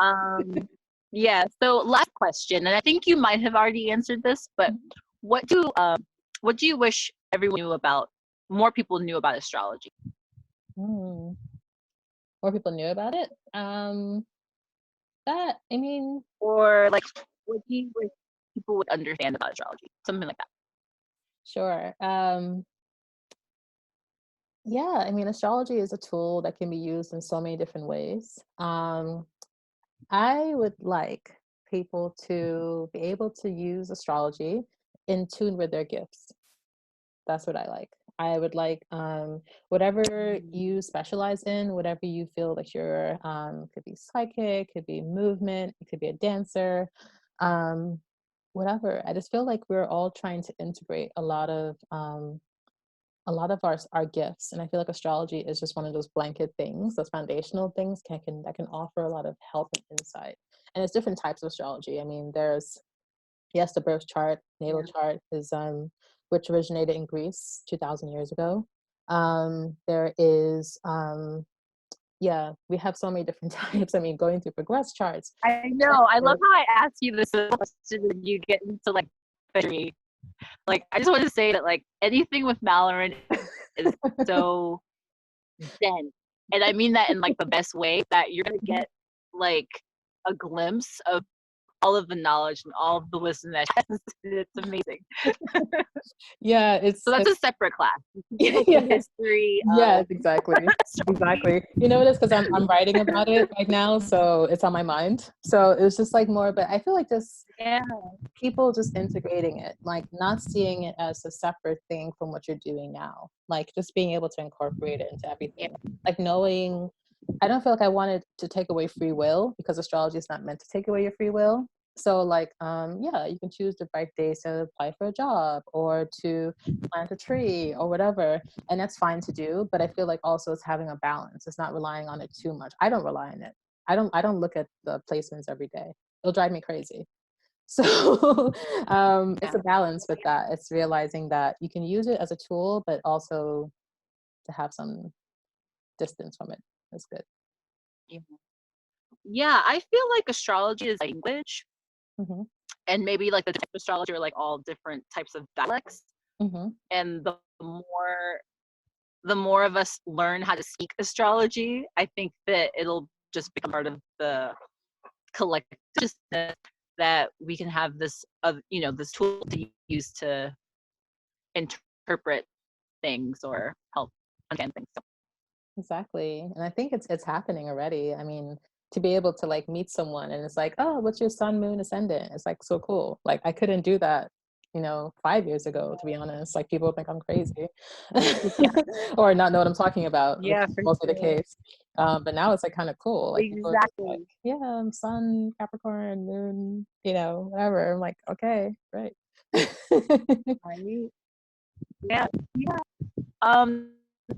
[SPEAKER 2] Um, yeah. So last question, and I think you might have already answered this, but what do um, what do you wish everyone knew about, more people knew about astrology?
[SPEAKER 1] Mm. More people knew about it. That I mean,
[SPEAKER 2] Or like, what do you wish people would understand about astrology? Something like that.
[SPEAKER 1] sure. Yeah, I mean, astrology is a tool that can be used in so many different ways. I would like people to be able to use astrology in tune with their gifts. That's what I like. I would like whatever you specialize in, whatever you feel like you're could be psychic, could be movement, it could be a dancer, um, whatever. I just feel like we're all trying to integrate a lot of our gifts, and I feel like astrology is just one of those blanket things, those foundational things that can offer a lot of help and insight. And it's different types of astrology. I mean, there's yes, the birth chart, natal
[SPEAKER 2] Yeah.
[SPEAKER 1] chart is which originated in Greece 2,000 years ago. There is yeah, we have so many different types. I mean, going through progress charts.
[SPEAKER 2] I know. I love how I ask you this question and you get into like history. Like, I just want to say that like anything with Malorine is so dense, and I mean that in like the best way. That you're gonna get like a glimpse of all of the knowledge and all of the wisdom that she has. It's amazing.
[SPEAKER 1] Yeah,
[SPEAKER 2] So that's
[SPEAKER 1] it's
[SPEAKER 2] a separate class.
[SPEAKER 1] yeah,
[SPEAKER 2] The history
[SPEAKER 1] yes,
[SPEAKER 2] of
[SPEAKER 1] exactly.
[SPEAKER 2] astrology.
[SPEAKER 1] Exactly. You know what it is? Because I'm writing about it right now, so it's on my mind. So it was just like more, but I feel like just
[SPEAKER 2] Yeah.
[SPEAKER 1] people just integrating it, like not seeing it as a separate thing from what you're doing now. Like just being able to incorporate it into
[SPEAKER 2] Yeah.
[SPEAKER 1] everything. Like knowing, I don't feel like I wanted to take away free will because astrology is not meant to take away your free will. So like, yeah, you can choose the right days to apply for a job or to plant a tree or whatever, and that's fine to do. But I feel like also it's having a balance. It's not relying on it too much. I don't rely on it. I don't look at the placements every day. It'll drive me crazy. So it's a balance with that. It's realizing that you can use it as a tool, but also to have some distance from it. That's good.
[SPEAKER 2] Yeah. Yeah, I feel like astrology is language,
[SPEAKER 1] Hmm.
[SPEAKER 2] and maybe like the type of astrology are like all different types of dialects.
[SPEAKER 1] Hmm.
[SPEAKER 2] And the more of us learn how to speak astrology, I think that it'll just become part of the collective consciousness that we can have this this tool to use to interpret things or help understand things. So,
[SPEAKER 1] Exactly. And I think it's happening already. I mean, to be able to like meet someone and it's like, oh, what's your sun, moon, ascendant? It's like so cool. Like I couldn't do that, 5 years ago, to be honest. Like people think I'm crazy
[SPEAKER 2] yeah,
[SPEAKER 1] or not know what I'm talking about, which
[SPEAKER 2] yeah,
[SPEAKER 1] is
[SPEAKER 2] for
[SPEAKER 1] mostly the
[SPEAKER 2] sure.
[SPEAKER 1] case. But now it's like kind of cool. Like people are just like,
[SPEAKER 2] Exactly.
[SPEAKER 1] yeah, I'm sun, Capricorn, moon, whatever. I'm like, okay, great.
[SPEAKER 2] Right. Yeah. Yeah.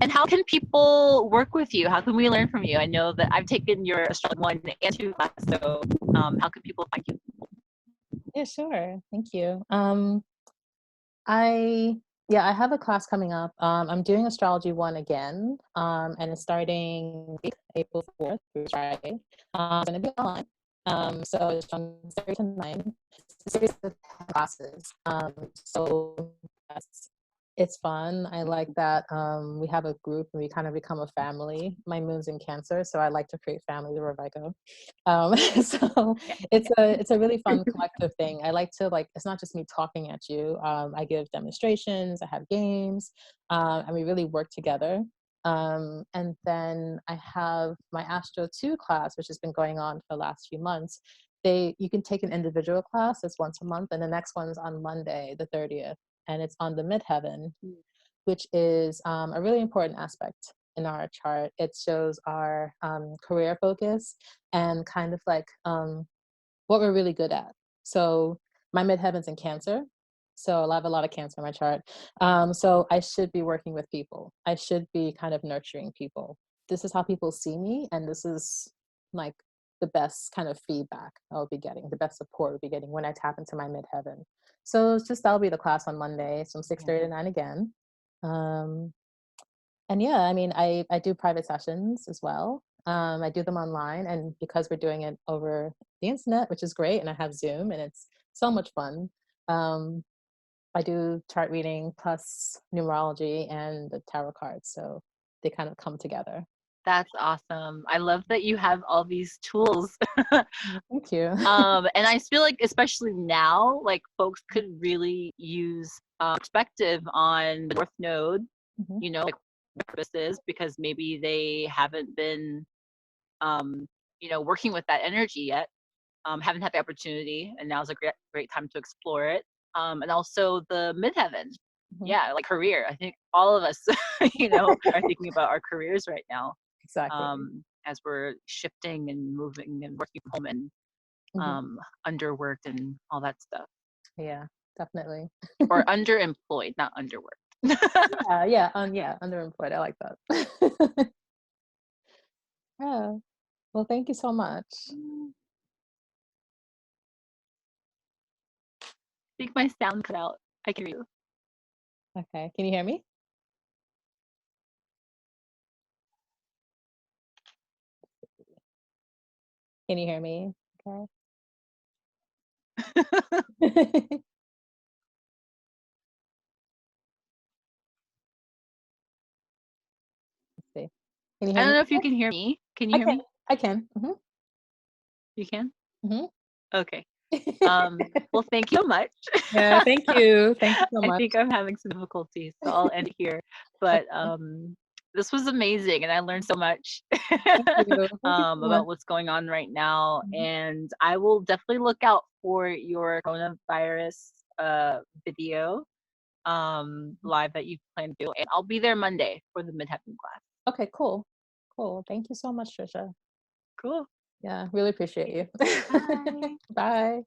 [SPEAKER 2] And how can people work with you? How can we learn from you? I know that I've taken your astrology 1 and 2 class, so how can people find you?
[SPEAKER 1] Yeah, sure. Thank you. I Yeah, I have a class coming up. I'm doing astrology one again, and it's starting April 4th through Friday. It's going to be online. So it's from 7 to 9. It's a series of 10 classes. So that's it's fun. I like that we have a group and we kind of become a family. My moon's in Cancer, so I like to create family wherever I go. So it's a really fun collective thing. I like to like it's not just me talking at you. I give demonstrations, I have games, and we really work together. And then I have my Astro 2 class, which has been going on for the last few months. You can take an individual class, it's once a month, and the next one's on Monday, the 30th, and it's on the midheaven, which is a really important aspect in our chart. It shows our career focus and kind of like what we're really good at. So my midheaven's in Cancer. So I have a lot of Cancer in my chart. So I should be working with people. I should be kind of nurturing people. This is how people see me, and this is like the best kind of feedback I'll be getting, the best support I'll be getting when I tap into my midheaven. So it's just that'll be the class on Monday. It's from 6:30 to 9 again. Um, and yeah, I mean, I do private sessions as well. I do them online, and because we're doing it over the internet, which is great, and I have Zoom, and it's so much fun. Um, I do chart reading plus numerology and the tarot cards, so they kind of come together.
[SPEAKER 2] That's awesome. I love that you have all these tools.
[SPEAKER 1] Thank you.
[SPEAKER 2] And I feel like especially now, like folks could really use perspective on the North Node,
[SPEAKER 1] Mhm.
[SPEAKER 2] like what purpose is, because maybe they haven't been, working with that energy yet, haven't had the opportunity, and now's a great time to explore it. And also the midheaven,
[SPEAKER 1] Mhm.
[SPEAKER 2] yeah, like career. I think all of us, are thinking about our careers right now,
[SPEAKER 1] Exactly.
[SPEAKER 2] as we're shifting and moving and working from home and
[SPEAKER 1] Mhm.
[SPEAKER 2] underworked and all that stuff.
[SPEAKER 1] Yeah, definitely.
[SPEAKER 2] Or underemployed, not underworked.
[SPEAKER 1] Yeah, underemployed. I like that. Yeah. Well, thank you so much.
[SPEAKER 2] I think my sound cut out. I can hear you.
[SPEAKER 1] Okay. Can you hear me? Can you hear me? Okay. Let's see. Can you
[SPEAKER 2] I
[SPEAKER 1] hear
[SPEAKER 2] don't
[SPEAKER 1] me?
[SPEAKER 2] know if you can hear me. Can you
[SPEAKER 1] I
[SPEAKER 2] hear
[SPEAKER 1] can.
[SPEAKER 2] me?
[SPEAKER 1] I can.
[SPEAKER 2] You can?
[SPEAKER 1] Hmm.
[SPEAKER 2] Okay. Well, thank you so much.
[SPEAKER 1] Yeah, thank you. Thank you so
[SPEAKER 2] I
[SPEAKER 1] much.
[SPEAKER 2] think I'm having some difficulties, so I'll end it here. But
[SPEAKER 1] Okay.
[SPEAKER 2] this was amazing, and I learned so much
[SPEAKER 1] Thank you. Thank you so much.
[SPEAKER 2] about what's going on right now.
[SPEAKER 1] Mhm.
[SPEAKER 2] And I will definitely look out for your coronavirus video live that you plan to do, and I'll be there Monday for the midheaven class.
[SPEAKER 1] Okay, cool. Cool. Thank you so much, Trisha.
[SPEAKER 2] Cool.
[SPEAKER 1] Yeah, really appreciate
[SPEAKER 2] Okay.
[SPEAKER 1] you.
[SPEAKER 2] Bye.
[SPEAKER 1] Bye.